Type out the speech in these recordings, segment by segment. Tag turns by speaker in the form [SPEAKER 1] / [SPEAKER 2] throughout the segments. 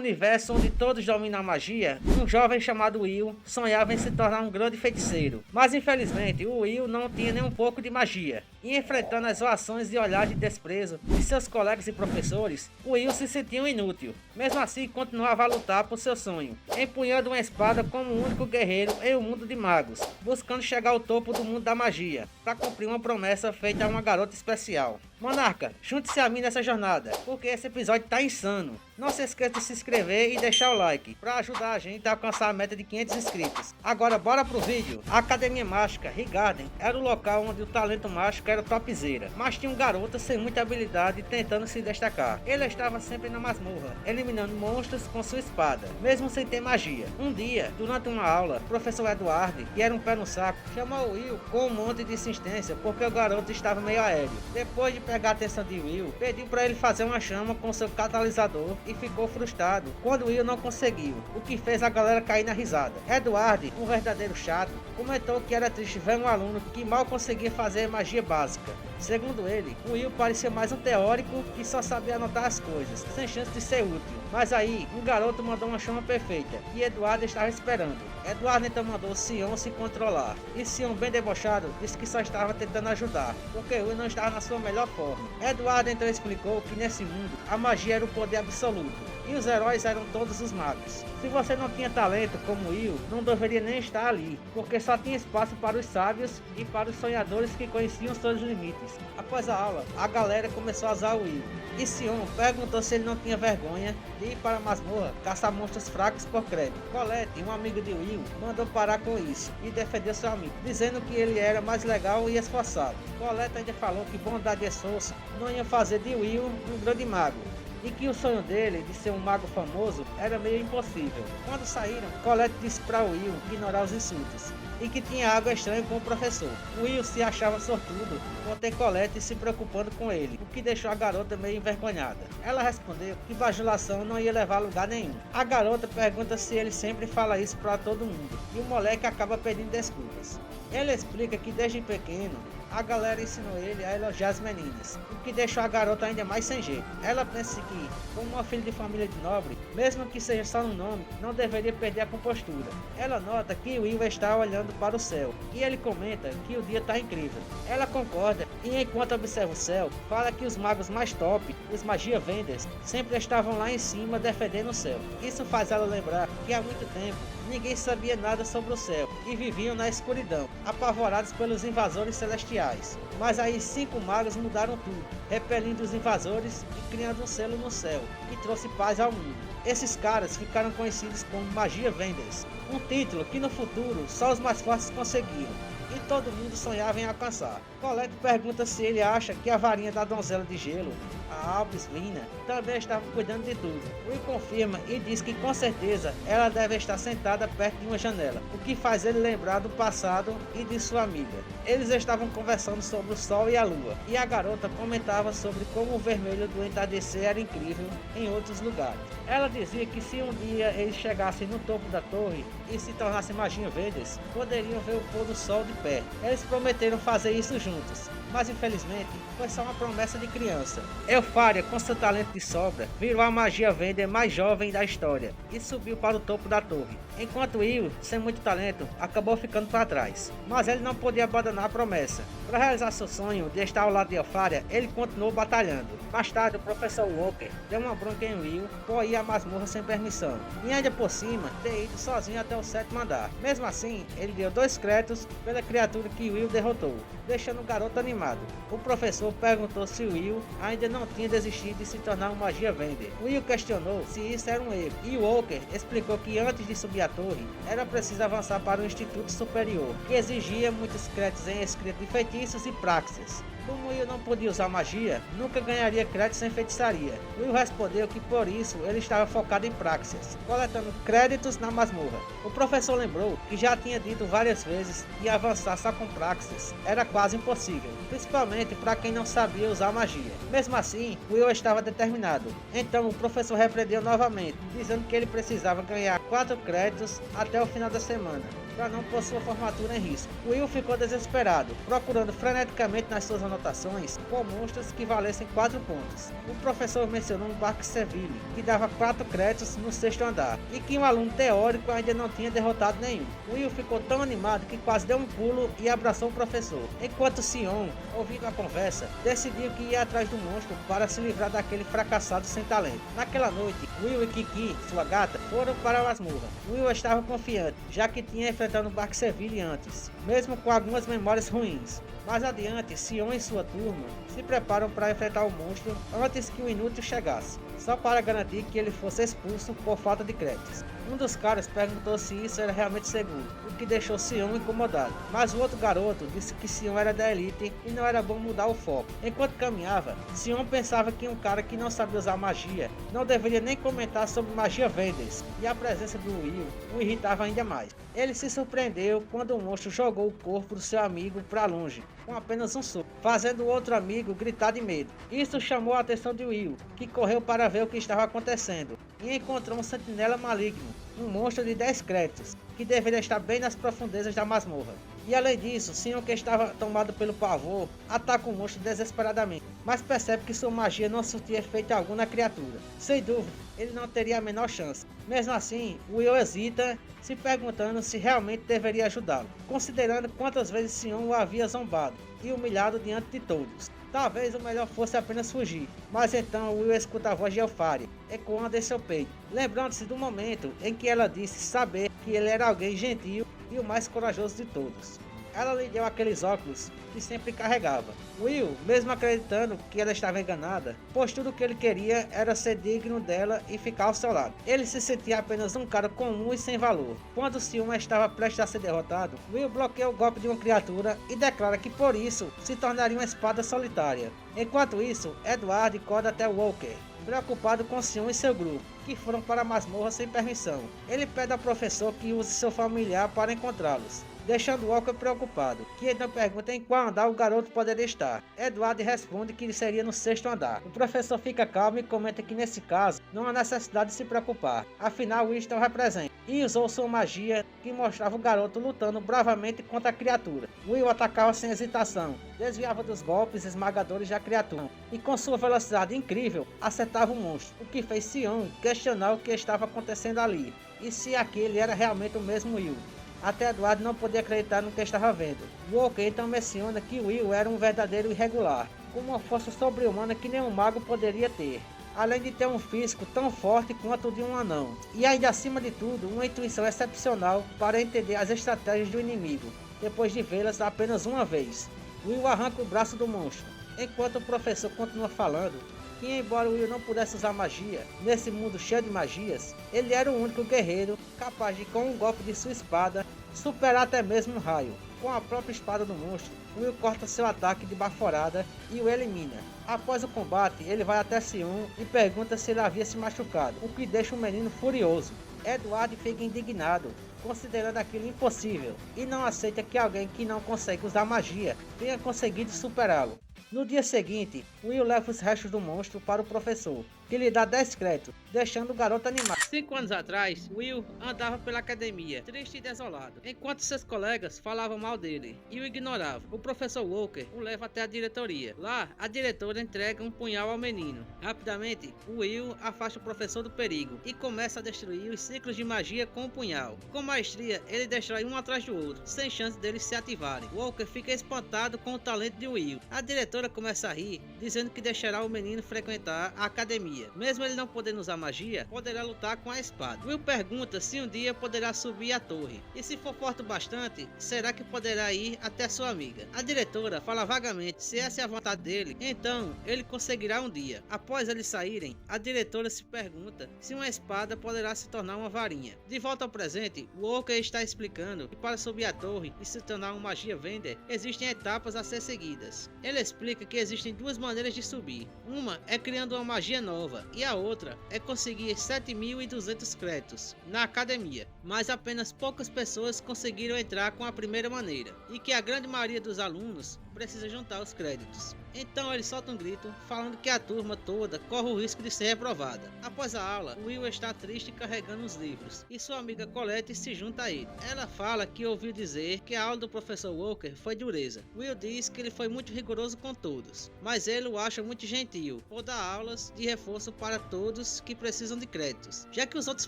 [SPEAKER 1] universo onde todos dominam a magia, um jovem chamado Will sonhava em se tornar um grande feiticeiro. Mas infelizmente, o Will não tinha nem um pouco de magia. E enfrentando as zoações e olhares de desprezo de seus colegas e professores, o Will se sentia um inútil. Mesmo assim, continuava a lutar por seu sonho, empunhando uma espada como o único guerreiro em um mundo de magos, buscando chegar ao topo do mundo da magia, para cumprir uma promessa feita a uma garota especial. Monarca, junte-se a mim nessa jornada, porque esse episódio tá insano. Não se esqueça de se inscrever e deixar o like, para ajudar a gente a alcançar a meta de 500 inscritos. Agora bora pro vídeo. A Academia Mágica, Highgarden, era o local onde o talento mágico era topzera, mas tinha um garoto sem muita habilidade tentando se destacar. Ele estava sempre na masmorra, eliminando monstros com sua espada, mesmo sem ter magia. Um dia, durante uma aula, o professor Edward, que era um pé no saco, chamou Will com um monte de insistência porque o garoto estava meio aéreo. Depois de pegar a atenção de Will, pediu para ele fazer uma chama com seu catalisador e ficou frustrado quando Will não conseguiu, o que fez a galera cair na risada. Edward, um verdadeiro chato, comentou que era triste ver um aluno que mal conseguia fazer magia básica. Segundo ele, Will parecia mais um teórico que só sabia anotar as coisas, sem chance de ser útil. Mas aí, um garoto mandou uma chama perfeita, que Eduardo estava esperando. Eduardo então mandou Sion se controlar, e Sion, bem debochado, disse que só estava tentando ajudar, porque Will não estava na sua melhor forma. Eduardo então explicou que nesse mundo, a magia era o poder absoluto, e os heróis eram todos os magos. Se você não tinha talento como Will, não deveria nem estar ali, porque só tinha espaço para os sábios e para os sonhadores que conheciam seus limites. Após a aula, a galera começou a usar o Will, e Sion perguntou se ele não tinha vergonha de ir para a masmorra caçar monstros fracos por crédito. Colette, um amigo de Will, mandou parar com isso e defendeu seu amigo, dizendo que ele era mais legal e esforçado. Colette ainda falou que bondade e esforço não iam fazer de Will um grande mago, e que o sonho dele de ser um mago famoso era meio impossível. Quando saíram, Colette disse para Will ignorar os insultos e que tinha algo estranho com o professor. Will se achava sortudo por ter Colette se preocupando com ele, o que deixou a garota meio envergonhada. Ela respondeu que bajulação não ia levar a lugar nenhum. A garota pergunta se ele sempre fala isso para todo mundo, e o moleque acaba pedindo desculpas. Ele explica que desde pequeno a galera ensinou ele a elogiar as meninas, o que deixou a garota ainda mais sem jeito. Ela pensa que, como uma filha de família de nobre, mesmo que seja só no nome, não deveria perder a compostura. Ela nota que Will está olhando para o céu, e ele comenta que o dia está incrível. Ela concorda, e enquanto observa o céu, fala que os magos mais top, os Magia Vendors, sempre estavam lá em cima defendendo o céu. Isso faz ela lembrar que há muito tempo ninguém sabia nada sobre o céu e viviam na escuridão, apavorados pelos invasores celestiais. Mas aí 5 magos mudaram tudo, repelindo os invasores e criando um selo no céu, que trouxe paz ao mundo. Esses caras ficaram conhecidos como Magia Vendors, um título que no futuro só os mais fortes conseguiram, e todo mundo sonhava em alcançar. Colette pergunta se ele acha que a varinha da donzela de gelo, a Albus Lina, também estava cuidando de tudo. Will confirma e diz que com certeza ela deve estar sentada perto de uma janela, o que faz ele lembrar do passado e de sua amiga. Eles estavam conversando sobre o sol e a lua, e a garota comentava sobre como o vermelho do entardecer era incrível em outros lugares. Ela dizia que se um dia eles chegassem no topo da torre e se tornassem Magia Vendors, poderiam ver o pôr do sol de perto. Eles prometeram fazer isso juntos, mas infelizmente foi só uma promessa de criança. Eupharia, com seu talento de sobra, virou a Magia Vendor mais jovem da história e subiu para o topo da torre, enquanto Will, sem muito talento, acabou ficando para trás. Mas ele não podia abandonar a promessa. Para realizar seu sonho de estar ao lado de Eupharia, ele continuou batalhando. Mais tarde, o professor Walker deu uma bronca em Will por ir à masmorra sem permissão, e ainda por cima ter ido sozinho até o 7º andar. Mesmo assim, ele deu 2 créditos pela criatura que Will derrotou, deixando o garoto animado. O professor perguntou se Will ainda não tinha desistido de se tornar um Magia Vendor. Will questionou se isso era um erro, e Walker explicou que antes de subir a torre, era preciso avançar para o Instituto Superior, que exigia muitos créditos em escrita de feitiços e praxis. Como Will não podia usar magia, nunca ganharia créditos em feitiçaria. Will respondeu que por isso ele estava focado em praxis, coletando créditos na masmorra. O professor lembrou que já tinha dito várias vezes que avançar só com praxis era quase impossível, principalmente para quem não sabia usar magia. Mesmo assim, Will estava determinado. Então o professor repreendeu novamente, dizendo que ele precisava ganhar 4 créditos até o final da semana. para não pôr sua formatura em risco. Will ficou desesperado, procurando freneticamente nas suas anotações por monstros que valessem 4 pontos. O professor mencionou um Baskerville, que dava 4 créditos no 6º andar, e que um aluno teórico ainda não tinha derrotado nenhum. Will ficou tão animado que quase deu um pulo e abraçou o professor, enquanto Sion, ouvindo a conversa, decidiu que ia atrás do monstro para se livrar daquele fracassado sem talento. Naquela noite, Will e Kiki, sua gata, foram para a masmorra. Will estava confiante, já que tinha enfrentado Baskerville antes, mesmo com algumas memórias ruins. Mais adiante, Sion e sua turma se preparam para enfrentar o monstro antes que o inútil chegasse, só para garantir que ele fosse expulso por falta de créditos. Um dos caras perguntou se isso era realmente seguro, o que deixou Sion incomodado, mas o outro garoto disse que Sion era da elite e não era bom mudar o foco. Enquanto caminhava, Sion pensava que um cara que não sabia usar magia não deveria nem comentar sobre magia Vendes, e a presença do Will o irritava ainda mais. Ele se surpreendeu quando o monstro jogou o corpo do seu amigo para longe, com apenas um soco, fazendo o outro amigo gritar de medo. Isso chamou a atenção de Will, que correu para ver o que estava acontecendo, e encontrou um sentinela maligno, um monstro de 10 créditos, que deveria estar bem nas profundezas da masmorra. E além disso, Sion, que estava tomado pelo pavor, ataca o monstro desesperadamente, mas percebe que sua magia não surtia efeito algum na criatura. Sem dúvida, ele não teria a menor chance. Mesmo assim, Will hesita, se perguntando se realmente deveria ajudá-lo, considerando quantas vezes Sion o havia zombado e humilhado diante de todos. Talvez o melhor fosse apenas fugir, mas então Will escuta a voz de Elfaria, ecoando em seu peito, lembrando-se do momento em que ela disse saber que ele era alguém gentil e o mais corajoso de todos. Ela lhe deu aqueles óculos que sempre carregava. Will, mesmo acreditando que ela estava enganada, pois tudo o que ele queria era ser digno dela e ficar ao seu lado. Ele se sentia apenas um cara comum e sem valor. Quando Sion estava prestes a ser derrotado, Will bloqueia o golpe de uma criatura e declara que por isso se tornaria uma espada solitária. Enquanto isso, Edward corre até Walker, preocupado com Sion e seu grupo, que foram para a masmorra sem permissão. Ele pede ao professor que use seu familiar para encontrá-los, deixando Walker preocupado, que então pergunta em qual andar o garoto poderia estar. Edward responde que seria no 6º andar. O professor fica calmo e comenta que nesse caso não há necessidade de se preocupar, afinal Will estava presente e usou sua magia que mostrava o garoto lutando bravamente contra a criatura. Will atacava sem hesitação, desviava dos golpes esmagadores da criatura e com sua velocidade incrível acertava o monstro, o que fez Sion questionar o que estava acontecendo ali e se aquele era realmente o mesmo Will. Até Edward não podia acreditar no que estava vendo. Walker então menciona que Will era um verdadeiro irregular, com uma força sobre-humana que nenhum mago poderia ter, além de ter um físico tão forte quanto o de um anão, e ainda acima de tudo, uma intuição excepcional para entender as estratégias do inimigo, depois de vê-las apenas uma vez. Will arranca o braço do monstro, enquanto o professor continua falando que embora Will não pudesse usar magia, nesse mundo cheio de magias, ele era o único guerreiro capaz de, com um golpe de sua espada, superar até mesmo um raio. Com a própria espada do monstro, Will corta seu ataque de baforada e o elimina. Após o combate, ele vai até Sion e pergunta se ele havia se machucado, o que deixa o menino furioso. Edward fica indignado, considerando aquilo impossível, e não aceita que alguém que não consegue usar magia tenha conseguido superá-lo. No dia seguinte, Will leva os restos do monstro para o professor, que lhe dá 10 créditos, deixando o garoto animado. 5 anos atrás, Will andava pela academia, triste e desolado, enquanto seus colegas falavam mal dele e o ignoravam. O professor Walker o leva até a diretoria. Lá, a diretora entrega um punhal ao menino. Rapidamente, Will afasta o professor do perigo e começa a destruir os ciclos de magia com o punhal. Com maestria, ele destrói um atrás do outro, sem chance deles se ativarem. Walker fica espantado com o talento de Will. A diretora começa a rir, dizendo que deixará o menino frequentar a academia. Mesmo ele não podendo usar magia, poderá lutar com a espada. Will pergunta se um dia poderá subir a torre, e se for forte bastante, será que poderá ir até sua amiga. A diretora fala vagamente se essa é a vontade dele, então ele conseguirá um dia. Após eles saírem, a diretora se pergunta se uma espada poderá se tornar uma varinha. De volta ao presente, Walker está explicando que para subir a torre e se tornar uma magia Vender, existem etapas a ser seguidas. Ele explica que existem 2 maneiras de subir. Uma é criando uma magia nova, e a outra é conseguir 7.200 créditos na academia, mas apenas poucas pessoas conseguiram entrar com a primeira maneira, e que a grande maioria dos alunos precisa juntar os créditos. Então ele solta um grito, falando que a turma toda corre o risco de ser reprovada. Após a aula, Will está triste carregando os livros, e sua amiga Colette se junta a ele. Ela fala que ouviu dizer que a aula do professor Walker foi dureza. Will diz que ele foi muito rigoroso com todos, mas ele o acha muito gentil, por dar aulas de reforço para todos que precisam de créditos, já que os outros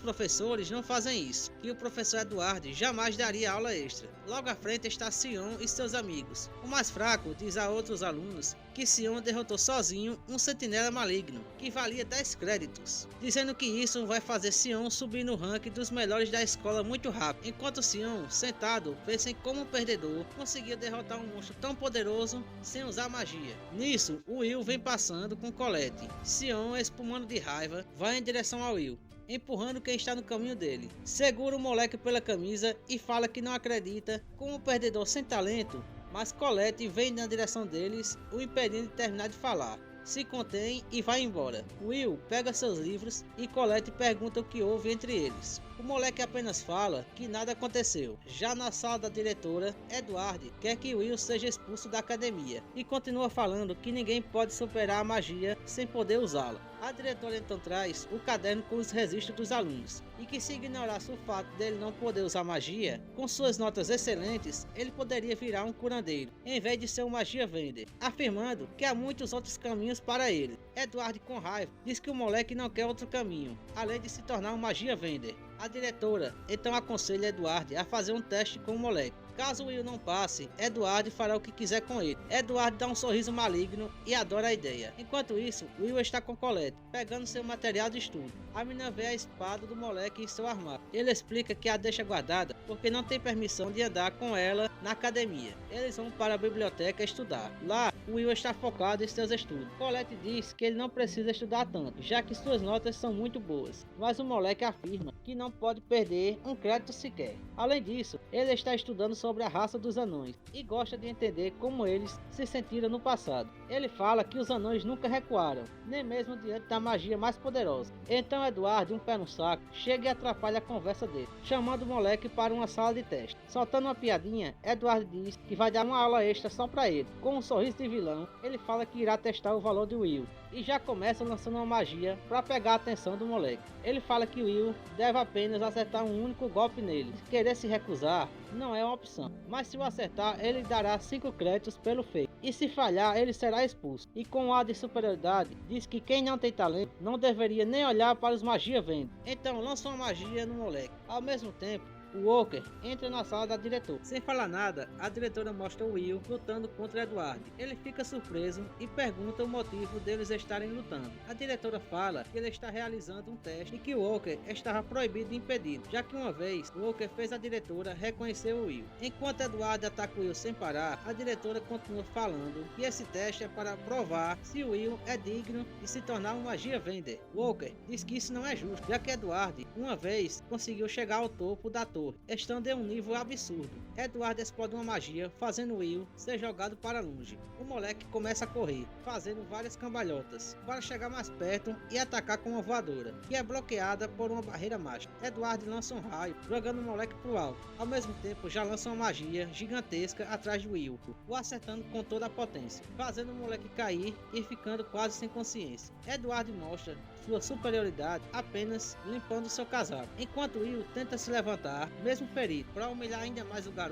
[SPEAKER 1] professores não fazem isso, e o professor Edward jamais daria aula extra. Logo à frente está Sion e seus amigos. O mais fraco diz a outros alunos que Sion derrotou sozinho um sentinela maligno, que valia 10 créditos, dizendo que isso vai fazer Sion subir no ranking dos melhores da escola muito rápido, enquanto Sion, sentado, pensa em como um perdedor conseguia derrotar um monstro tão poderoso sem usar magia. Nisso, o Will vem passando com Colette. Sion, espumando de raiva, vai em direção ao Will, empurrando quem está no caminho dele. Segura o moleque pela camisa e fala que não acredita como um perdedor sem talento, mas Colette vem na direção deles, o impedindo de terminar de falar. Se contém e vai embora. Will pega seus livros e Colette pergunta o que houve entre eles. O moleque apenas fala que nada aconteceu. Já na sala da diretora, Edward quer que Will seja expulso da academia e continua falando que ninguém pode superar a magia sem poder usá-la. A diretora então traz o caderno com os registros dos alunos e que, se ignorasse o fato dele não poder usar magia, com suas notas excelentes, ele poderia virar um curandeiro, em vez de ser um magia vender, afirmando que há muitos outros caminhos para ele. Edward, com raiva, diz que o moleque não quer outro caminho, além de se tornar um magia vender. A diretora então aconselha Edward a fazer um teste com o moleque. Caso Will não passe, Edward fará o que quiser com ele. Edward dá um sorriso maligno e adora a ideia. Enquanto isso, Will está com Colette, pegando seu material de estudo. A menina vê a espada do moleque em seu armário. Ele explica que a deixa guardada porque não tem permissão de andar com ela na academia. Eles vão para a biblioteca estudar. Lá, Will está focado em seus estudos. Colette diz que ele não precisa estudar tanto, já que suas notas são muito boas. Mas o moleque afirma que não pode perder um crédito sequer. Além disso, ele está estudando sobre a raça dos anões e gosta de entender como eles se sentiram no passado. Ele fala que os anões nunca recuaram, nem mesmo diante da magia mais poderosa. Então Edward, um pé no saco, chega e atrapalha a conversa dele, chamando o moleque para uma sala de teste. Soltando uma piadinha, Edward diz que vai dar uma aula extra só para ele. Com um sorriso de vilão, ele fala que irá testar o valor de Will e já começa lançando uma magia para pegar a atenção do moleque. Ele fala que Will deve apenas acertar um único golpe nele. Se querer se recusar, não é uma opção, mas se o acertar, ele dará 5 créditos pelo feito, e se falhar, ele será expulso. E com um ar de superioridade, diz que quem não tem talento não deveria nem olhar para os magia vendo. Então lança uma magia no moleque. Ao mesmo tempo, o Walker entra na sala da diretora. Sem falar nada, a diretora mostra o Will lutando contra Edward. Ele fica surpreso e pergunta o motivo deles estarem lutando. A diretora fala que ele está realizando um teste e que o Walker estava proibido e impedido, já que uma vez o Walker fez a diretora reconhecer o Will. Enquanto Edward ataca o Will sem parar, a diretora continua falando que esse teste é para provar se o Will é digno de se tornar um magia vender. Walker diz que isso não é justo, já que Edward uma vez conseguiu chegar ao topo da torre, estando em um nível absurdo. Edward explode uma magia, fazendo Will ser jogado para longe. O moleque começa a correr, fazendo várias cambalhotas, para chegar mais perto e atacar com uma voadora, que é bloqueada por uma barreira mágica. Edward lança um raio, jogando o moleque pro alto. Ao mesmo tempo, já lança uma magia gigantesca atrás de Will, o acertando com toda a potência, fazendo o moleque cair e ficando quase sem consciência. Edward mostra sua superioridade apenas limpando seu casaco, enquanto Will tenta se levantar, mesmo ferido. Para humilhar ainda mais o garoto,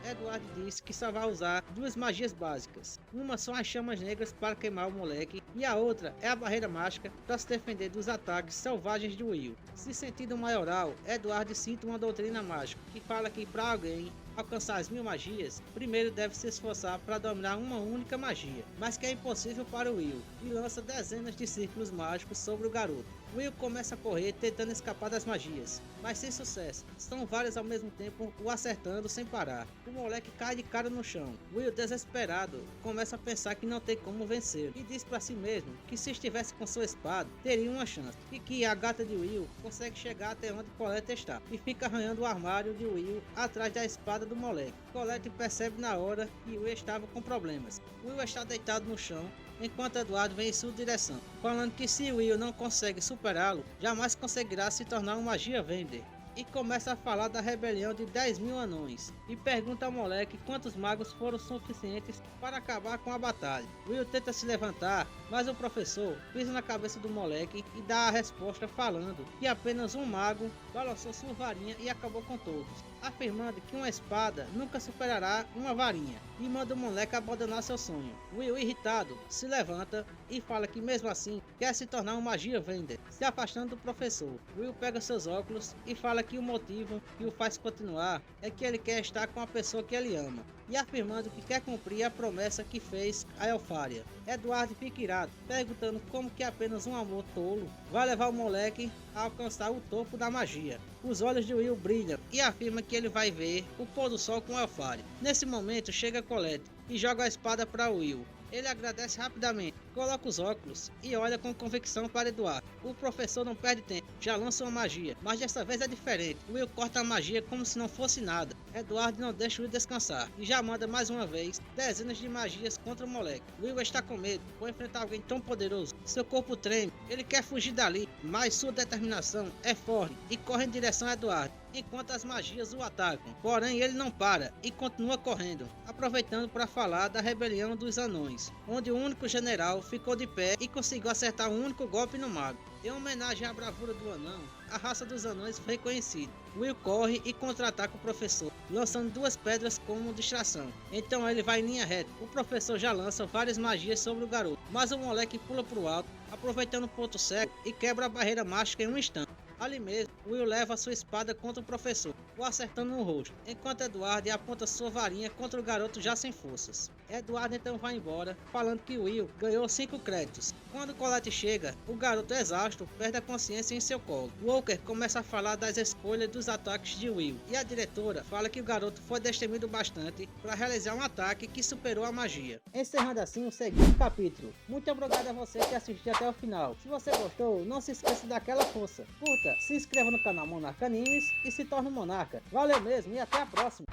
[SPEAKER 1] Edward diz que só vai usar 2 magias básicas. Uma são as chamas negras para queimar o moleque e a outra é a barreira mágica para se defender dos ataques selvagens de Will. Se sentindo maioral, Edward cita uma doutrina mágica que fala que para alguém alcançar as 1000 magias, primeiro deve se esforçar para dominar uma única magia, mas que é impossível para Will, e lança dezenas de círculos mágicos sobre o garoto. Will começa a correr tentando escapar das magias, mas sem sucesso. São várias ao mesmo tempo o acertando sem parar. O moleque cai de cara no chão. Will, desesperado, começa a pensar que não tem como vencer e diz para si mesmo que se estivesse com sua espada, teria uma chance, e que a gata de Will consegue chegar até onde Colette está, e fica arranhando o armário de Will atrás da espada do moleque. Colette percebe na hora que Will estava com problemas. Will está deitado no chão, enquanto Edward vem em sua direção, falando que se Will não consegue superá-lo, jamais conseguirá se tornar um magia vender. e começa a falar da rebelião de 10.000 anões e pergunta ao moleque quantos magos foram suficientes para acabar com a batalha. Will tenta se levantar, mas o professor pisa na cabeça do moleque e dá a resposta falando que apenas um mago balançou sua varinha e acabou com todos, afirmando que uma espada nunca superará uma varinha e manda o moleque abandonar seu sonho. Will, irritado, se levanta e fala que mesmo assim quer se tornar um magia vender, se afastando do professor. Will pega seus óculos e fala que o motivo que o faz continuar é que ele quer estar com a pessoa que ele ama, e afirmando que quer cumprir a promessa que fez a Elfaria. Edward fica irado, perguntando como que apenas um amor tolo vai levar o moleque a alcançar o topo da magia. Os olhos de Will brilham e afirma que ele vai ver o pôr do sol com Elfaria. Nesse momento chega Colette e joga a espada para Will. Ele agradece rapidamente, coloca os óculos e olha com convicção para Eduardo. O professor não perde tempo, já lança uma magia, mas dessa vez é diferente. Will corta a magia como se não fosse nada. Eduardo não deixa Will descansar e já manda mais uma vez dezenas de magias contra o moleque. Will está com medo por enfrentar alguém tão poderoso. Seu corpo treme, ele quer fugir dali, mas sua determinação é forte e corre em direção a Eduardo, enquanto as magias o atacam. Porém ele não para e continua correndo, aproveitando para falar da rebelião dos anões, onde o único general ficou de pé e conseguiu acertar um único golpe no mago. Em homenagem à bravura do anão, a raça dos anões foi reconhecida. Will corre e contra-ataca o professor, lançando duas pedras como distração. Então ele vai em linha reta. O professor já lança várias magias sobre o garoto, mas o moleque pula para o alto, aproveitando o ponto cego e quebra a barreira mágica em um instante. Ali mesmo, Will leva sua espada contra o professor, o acertando no rosto, enquanto Eduardo aponta sua varinha contra o garoto já sem forças. Eduardo então vai embora, falando que Will ganhou 5 créditos. Quando Colette chega, o garoto exausto perde a consciência em seu colo. Walker começa a falar das escolhas dos ataques de Will, e a diretora fala que o garoto foi destemido bastante para realizar um ataque que superou a magia. Encerrando assim o segundo capítulo. Muito obrigado a você que assistiu até o final. Se você gostou, não se esqueça daquela força. Curta, se inscreva no canal Monarca Animes e se torne um monarca. Valeu mesmo e até a próxima!